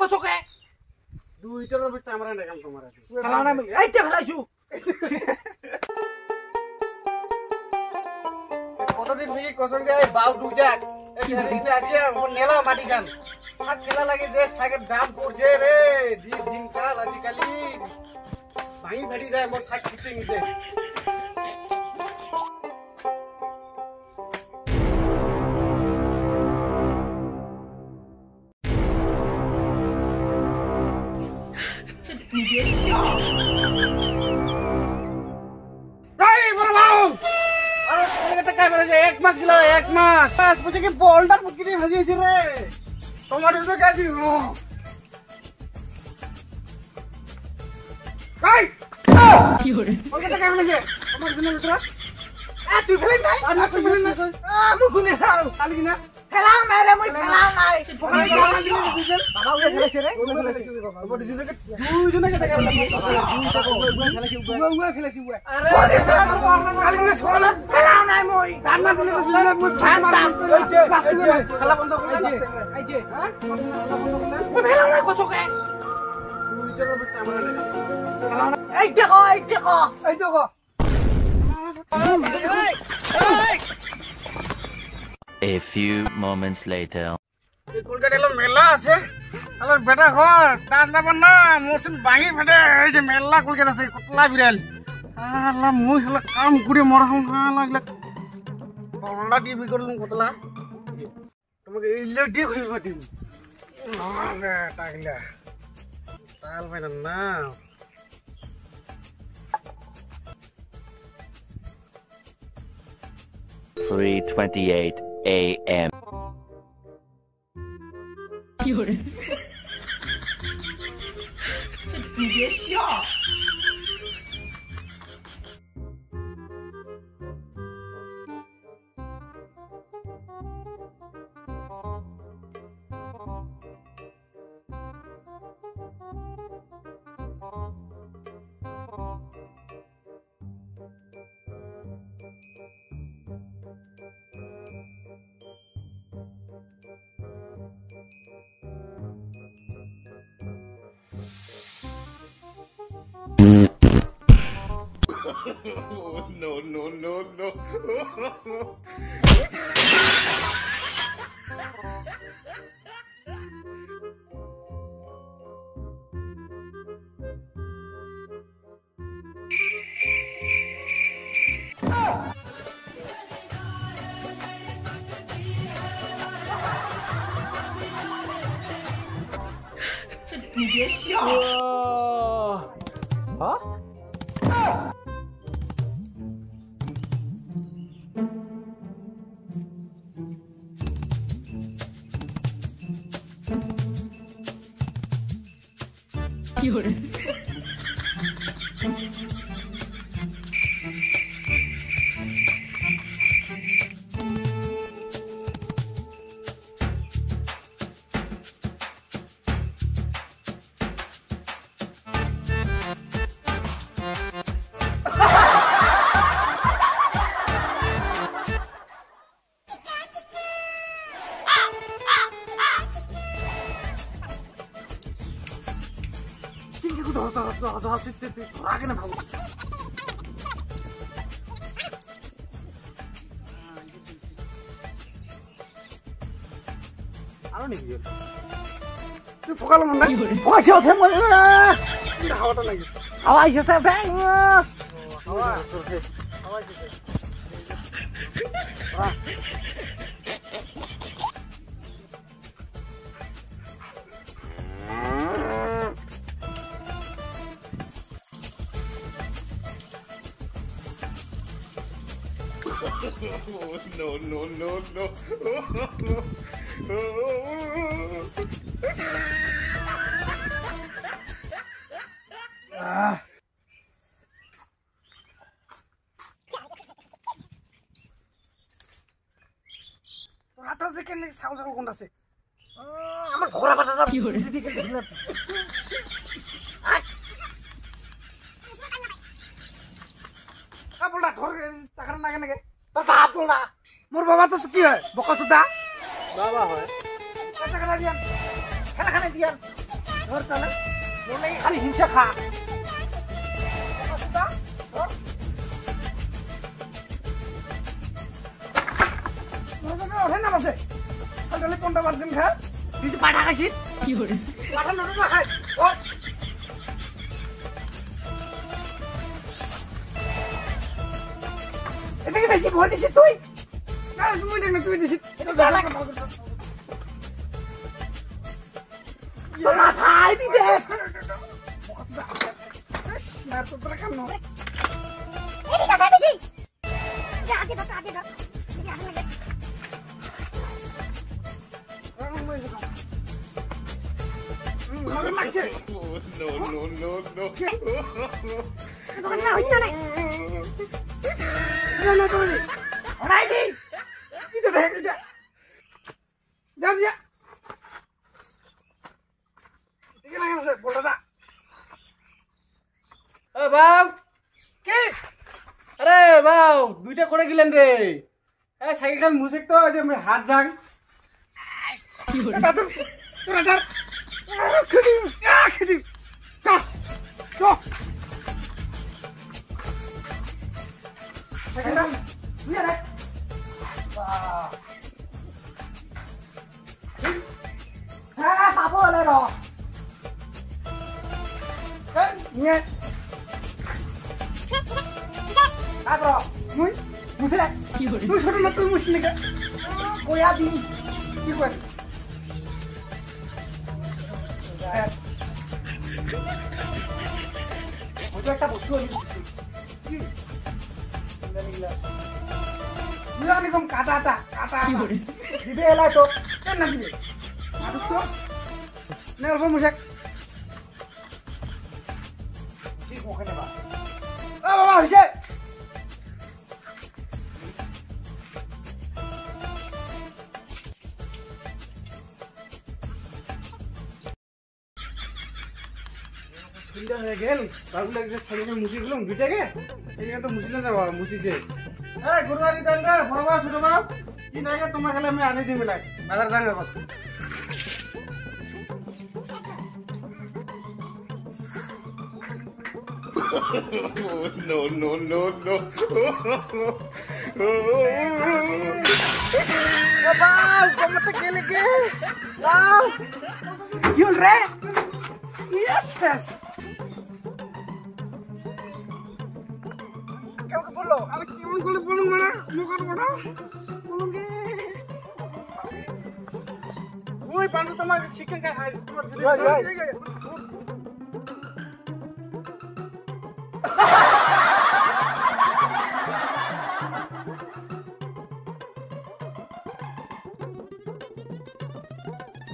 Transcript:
কসকে দুইটার উপর চামড়া দেখাম তোমার আছে খেলা না এইটা ফেলাইছু কতদিন থেকে কসন যায় বাউ দুইটা এখানে আছে ও নেলা মাটি গান আর খেলা লাগে যে শাকের দাম পড়ছে রে দিন কাল আজকালি ভাঙি ফাটি যায় মোর শাক কিনতে নিতে你别笑。এই বড় বাবু আরে এটা কাই বলে যে এক মাস গেল এক মাস পাঁচ বছর কি বলটার মুখি দিয়ে ভাজিয়েছি রে তোমার তো কাজি এই কি করে বলটা কাই বলে যে তোমার জন্য মিত্র তুই ফেলাই নাই আর না তুই বলে না মু গুনে খাও কালি কিনা খেলাও নাই রে মই খেলাও নাই বাবা ওই খেলেছে রে বাবা দুইজনকে দেখা গেল দুইটা খেলেছি আরে কালি কিনা সোলা খেলাও নাই মই রান্না দিলে তো দুইজনে মুখ খায় মার খেলা বন্ধ করে এই যে হ্যাঁ মই খেলাও নাই কসকে দুইটার উপর চামড়া দেখাম এই দেখো এই দেখো A few moments later. এই কলকাতা এলো মেলা আছে আমার বেটা ঘর তার নাম না মোরসিন ভাঙি ফেটে এই যে মেলা কলকাতা আছে কতলা বিরাল আল্লাহ মুই হলো কাম করে মরহম লাগলে বড়লা টিভি করলাম কতলা তোমাকে এইলে দিয়ে খুশি পাঠিম না টাকলা তাল ভাই না 3:28 a.m. 有人你别笑No.你别笑有人আরো নাকি তুই ফোকালো মন না পয়সা ওঠে মই হাওয়াটা লাগে হাওয়া আইছে ব্যাং হাওয়া No. রাতা যে কেন সাউ সাউ কোন আছে আমার ঘোড়া পাটাটা কি হরে দিদি কেন দেখলে বলটা ধর টাকা নাগে নাগে তোর বাপ বলা মোর বাবা তো কি হয় বকসুদা বাবা হয় টাকা দিয়ান খেলা খানে দিয়ান ধর তাহলে তোর লাগি খালি হিংসা খা ওঠে না বসে তাহলে কোনটা বার দিন খা তুই তো পাঠা খাইছিস কি করে পাঠা নড়ে না খাই ও এটাকে বেশি ভয় দিছিস তুই না তুই দেখ না তুই দিছিস এটা ভালো লাগে তোর মাথায় দি দে না তো তোর কাম নয় এদিকে দাদা বেশি যা আগে দাও এদিকে আগে লাগে মগর লাগছে তখন না হইছে না না তুই ওরাই দি কি তো দেখ এটা যা যা ঠিক আছে বলটা এ বাউ কি আরে বাউ দুইটা করে গেলেন রে এ সাইকেল মুসিক তো যে হাত যাং দাদু তোরা ধর খেদি খেদি কা তো সাইকেলটা নিয়ে রে হ্যাঁ পাবো হলে র নিয়ে তারপর মুই মুছে রাখ তুই ছোট না তুই মুসলি কা কইয়া দি কি কর ওই একটা বস্তু আমি দিচ্ছি কি নিলাম কম কাটা দিবে এলাই তো কেন না দিবে আর তো নে অল্প মুসাক ঠিক ওখানে বা ও বাবা হইছে সুন্দর হয়ে গেল বাবু লাগছে সাইকেল মুছি গেলাম দুইটাকে এইখানে তো মুছিলে না বাবা মুছিছে এই গুরুবারি দেন রে বড় বাবা ছোট বাবা কি নাই তোমার খেলে আমি আনি দিমি লাগ বাজার যাঙ্গা কত বাউ কমতে গেলে কে বাউ কি হল রে ইয়েস ফেস কেউ কে বললো আমি কেমন করে বলুন বড় মুখর বড় বলুন গে ওই বান্ধব তোমার চিকেন খাই তোমার